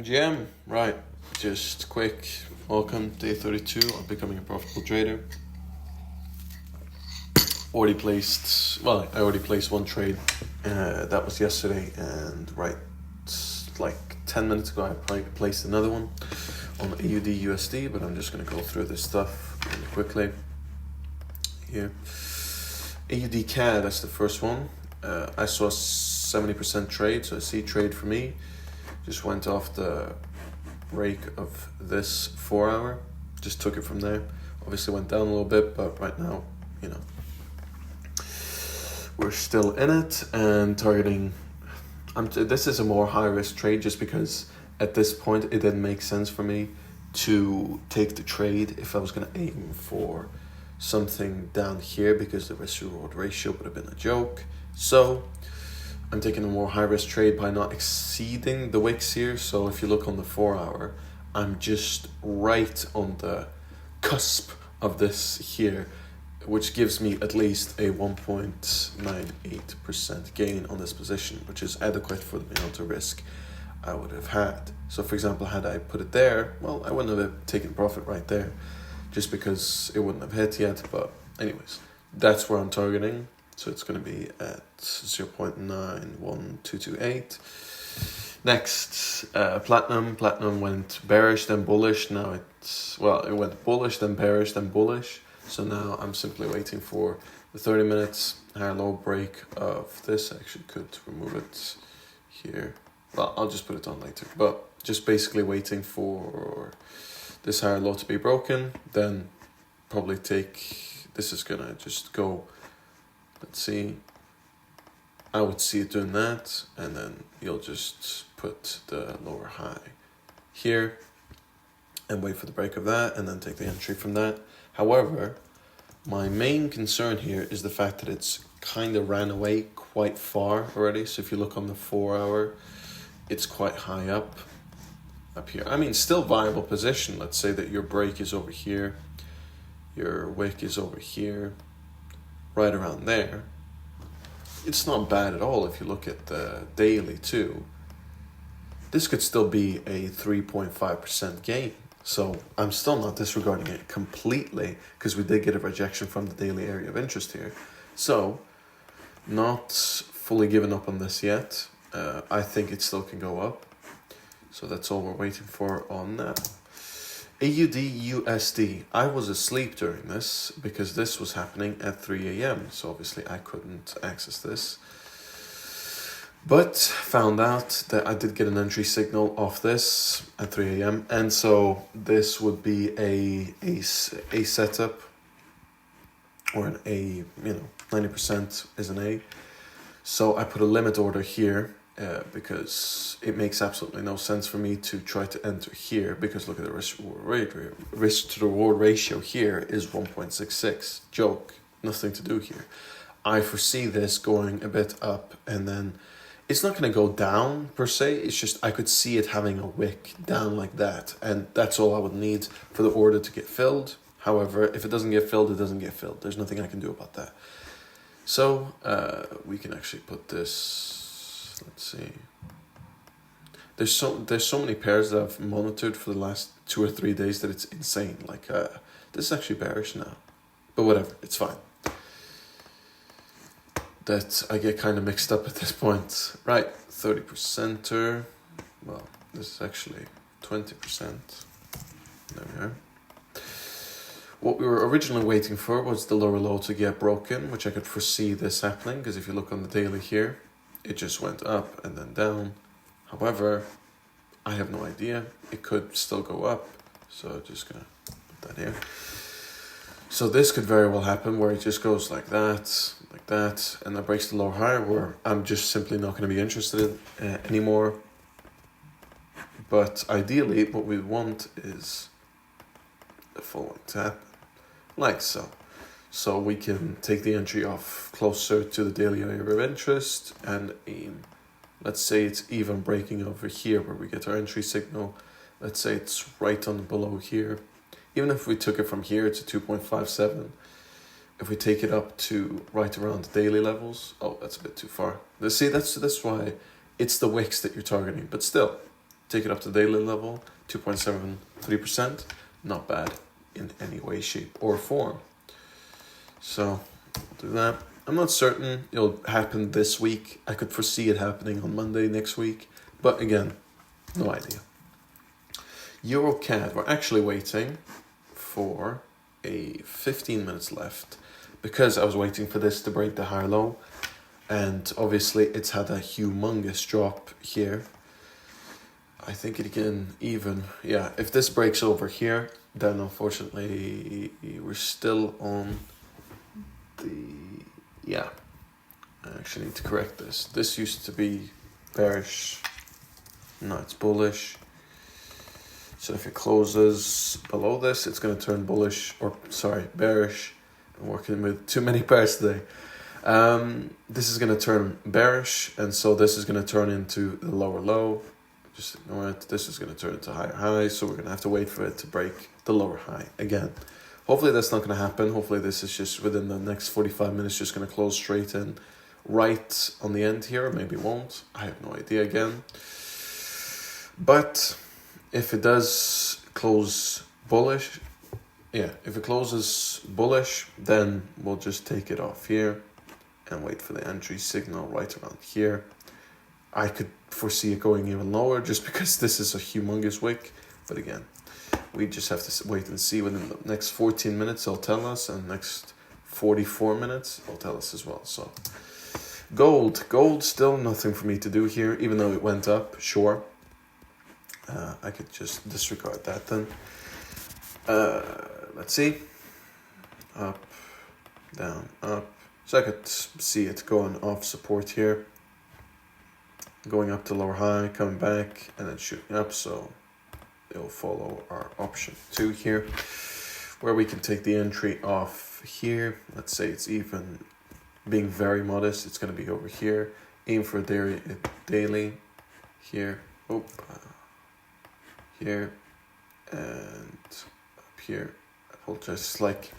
GM, right, just quick, welcome, day 32 on becoming a profitable trader. I already placed one trade, that was yesterday, and like 10 minutes ago I placed another one on AUD USD, but I'm just going to go through this stuff really quickly here. AUD CAD, that's the first one. I saw 70% trade, so a C trade for me. Just went off the break of this 4 hour, just took it from there. Obviously went down a little bit, but right now, we're still in it and targeting. This is a more high risk trade just because at this point it didn't make sense for me to take the trade if I was going to aim for something down here because the risk reward ratio would have been a joke. So I'm taking a more high risk trade by not exceeding the wicks here. So if you look on the 4 hour, I'm just right on the cusp of this here, which gives me at least a 1.98% gain on this position, which is adequate for the amount of risk I would have had. So for example, had I put it there, well, I wouldn't have taken profit right there just because it wouldn't have hit yet. But anyways, that's where I'm targeting. So it's going to be at 0.91228. Next, platinum. Platinum went bearish, then bullish. Now it went bullish, then bearish, then bullish. So now I'm simply waiting for the 30 minutes higher low break of this. I actually could remove it here. Well, I'll just put it on later. But just basically waiting for this higher low to be broken. Then probably this is going to just go. Let's see, I would see it doing that, and then you'll just put the lower high here and wait for the break of that and then take the entry from that. However, my main concern here is the fact that it's kind of ran away quite far already. So if you look on the 4 hour, it's quite high up here. I mean, still viable position. Let's say that your break is over here, your wick is over here, right around there. It's not bad at all if you look at the daily too. This could still be a 3.5% gain. So I'm still not disregarding it completely because we did get a rejection from the daily area of interest here. So not fully given up on this yet. I think it still can go up. So that's all we're waiting for on that. AUD USD. I was asleep during this because this was happening at 3 a.m. So obviously I couldn't access this. But found out that I did get an entry signal off this at 3 a.m. And so this would be a setup or an A, 90% is an A. So I put a limit order here. Because it makes absolutely no sense for me to try to enter here because look at the risk to reward ratio here is 1.66. Joke, nothing to do here. I foresee this going a bit up and then it's not going to go down per se. It's just I could see it having a wick down like that, and that's all I would need for the order to get filled. However, if it doesn't get filled, it doesn't get filled. There's nothing I can do about that. So we can actually put this. Let's see. There's so many pairs that I've monitored for the last 2 or 3 days that it's insane. Like this is actually bearish now, but whatever, it's fine. That I get kind of mixed up at this point. Right, 30%. Well, this is actually 20%. There we are. What we were originally waiting for was the lower low to get broken, which I could foresee this happening because if you look on the daily here, it just went up and then down. However, I have no idea. It could still go up. So just going to put that here. So this could very well happen where it just goes like that, and that breaks the lower high where I'm just simply not going to be interested in anymore. But ideally, what we want is the following to happen, like so. So we can take the entry off closer to the daily area of interest and aim. Let's say it's even breaking over here where we get our entry signal. Let's say it's right on below here. Even if we took it from here to 2.57, if we take it up to right around the daily levels, oh, that's a bit too far. See, that's why it's the wicks that you're targeting. But still, take it up to daily level, 2.73%. Not bad in any way, shape, or form. So, do that. I'm not certain it'll happen this week. I could foresee it happening on Monday next week. But again, no idea. EuroCAD, we're actually waiting for a 15 minutes left because I was waiting for this to break the higher low. And obviously it's had a humongous drop here. I think it can even, yeah, if this breaks over here, then unfortunately we're still on the, yeah, I actually need to correct this. This used to be bearish, now it's bullish. So if it closes below this, it's going to turn bullish, or sorry, bearish. I'm working with too many pairs today. This is going to turn bearish, and so this is going to turn into the lower low. Just ignore it. This is going to turn into higher high, so we're going to have to wait for it to break the lower high again. Hopefully that's not going to happen. Hopefully this is just within the next 45 minutes, just going to close straight in right on the end here. Maybe it won't. I have no idea again. But if it does close bullish, yeah, if it closes bullish, then we'll just take it off here and wait for the entry signal right around here. I could foresee it going even lower just because this is a humongous wick. But again, we just have to wait and see. Within the next 14 minutes, it'll tell us, and next 44 minutes, it'll tell us as well. So gold, still nothing for me to do here, even though it went up, sure. I could just disregard that then. Let's see. Up, down, up. So I could see it going off support here. Going up to lower high, coming back, and then shooting up. So it will follow our option 2 here, where we can take the entry off here. Let's say it's even being very modest. It's going to be over here. Aim for daily here. Here and up here. I apologize. It's like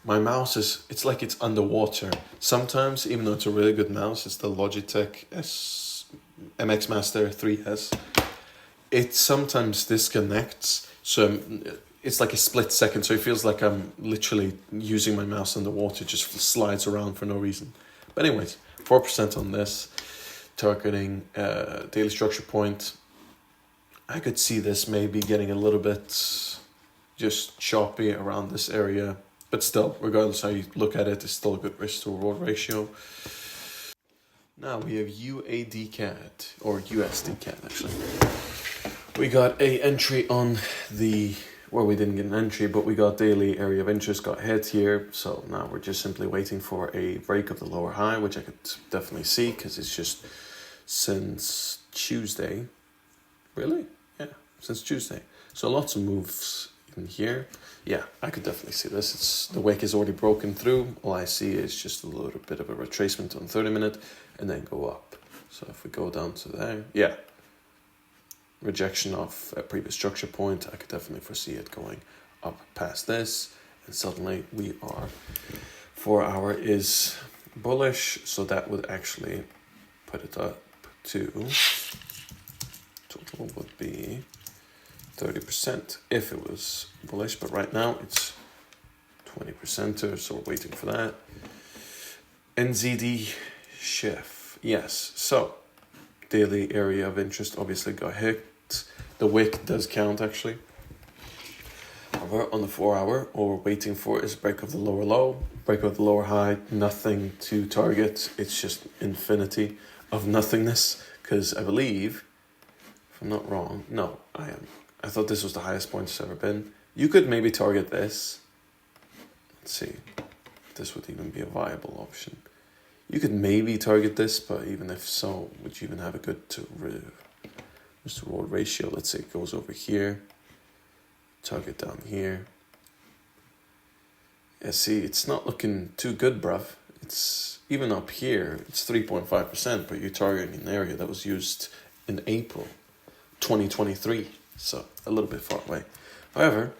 my mouse is, it's like it's underwater. Sometimes, even though it's a really good mouse, it's the Logitech MX Master 3S. It sometimes disconnects. So it's like a split second. So it feels like I'm literally using my mouse underwater. It just slides around for no reason. But anyways, 4% on this. Targeting daily structure point. I could see this maybe getting a little bit just choppy around this area. But still, regardless how you look at it, it's still a good risk to reward ratio. Now we have UAD CAD, or USD CAD actually. We got a entry on the, well, we didn't get an entry, but we got daily area of interest, got hit here. So now we're just simply waiting for a break of the lower high, which I could definitely see because it's just since Tuesday. Really? Yeah, since Tuesday. So lots of moves in here. Yeah, I could definitely see this. It's the wick is already broken through. All I see is just a little bit of a retracement on 30 minute and then go up. So if we go down to there, yeah. Rejection of a previous structure point. I could definitely foresee it going up past this. And suddenly we are, 4 hour is bullish. So that would actually put it up to, total would be 30% if it was bullish, but right now it's 20%, so we're waiting for that. NZD Chef, yes. So daily area of interest obviously got hit. The wick does count actually. However, on the 4 hour, all we're waiting for is break of the lower low, break of the lower high, nothing to target. It's just infinity of nothingness, because I believe, if I'm not wrong, no, I am. I thought this was the highest point it's ever been. You could maybe target this. Let's see if this would even be a viable option. You could maybe target this, but even if so, would you even have a good to reward ratio? Let's say it goes over here. Target down here. Yeah, see, it's not looking too good, bruv. It's even up here, it's 3.5%, but you're targeting an area that was used in April 2023. So a little bit far away. However,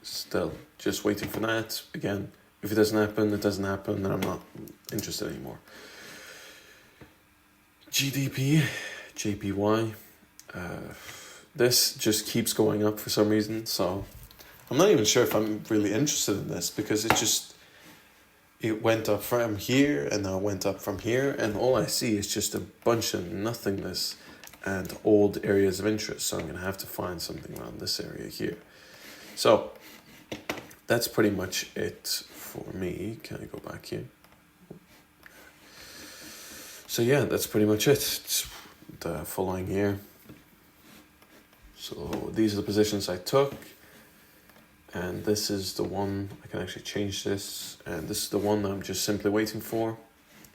still just waiting for that. Again, if it doesn't happen, it doesn't happen, then I'm not interested anymore. GDP, JPY. This just keeps going up for some reason, so I'm not even sure if I'm really interested in this, because it went up from here and now went up from here, and all I see is just a bunch of nothingness and old areas of interest. So I'm going to have to find something around this area here. So that's pretty much it for me. Can I go back here? So yeah, that's pretty much it. It's the following here. So these are the positions I took. And this is the one, I can actually change this. And this is the one that I'm just simply waiting for.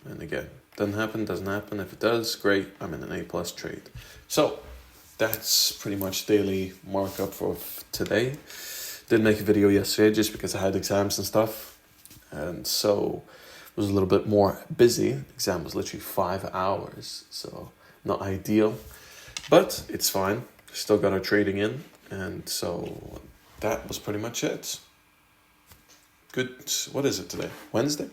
And again, doesn't happen. If it does, great, I'm in an A+ trade. So that's pretty much daily markup for today. Didn't make a video yesterday just because I had exams and stuff. And so it was a little bit more busy. The exam was literally 5 hours. So not ideal, but it's fine. Still got our trading in. And so that was pretty much it. Good. What is it today? Wednesday,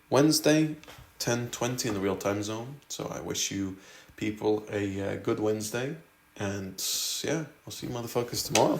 10:20 in the real time zone. So I wish you people a good Wednesday. And yeah, I'll see you motherfuckers tomorrow.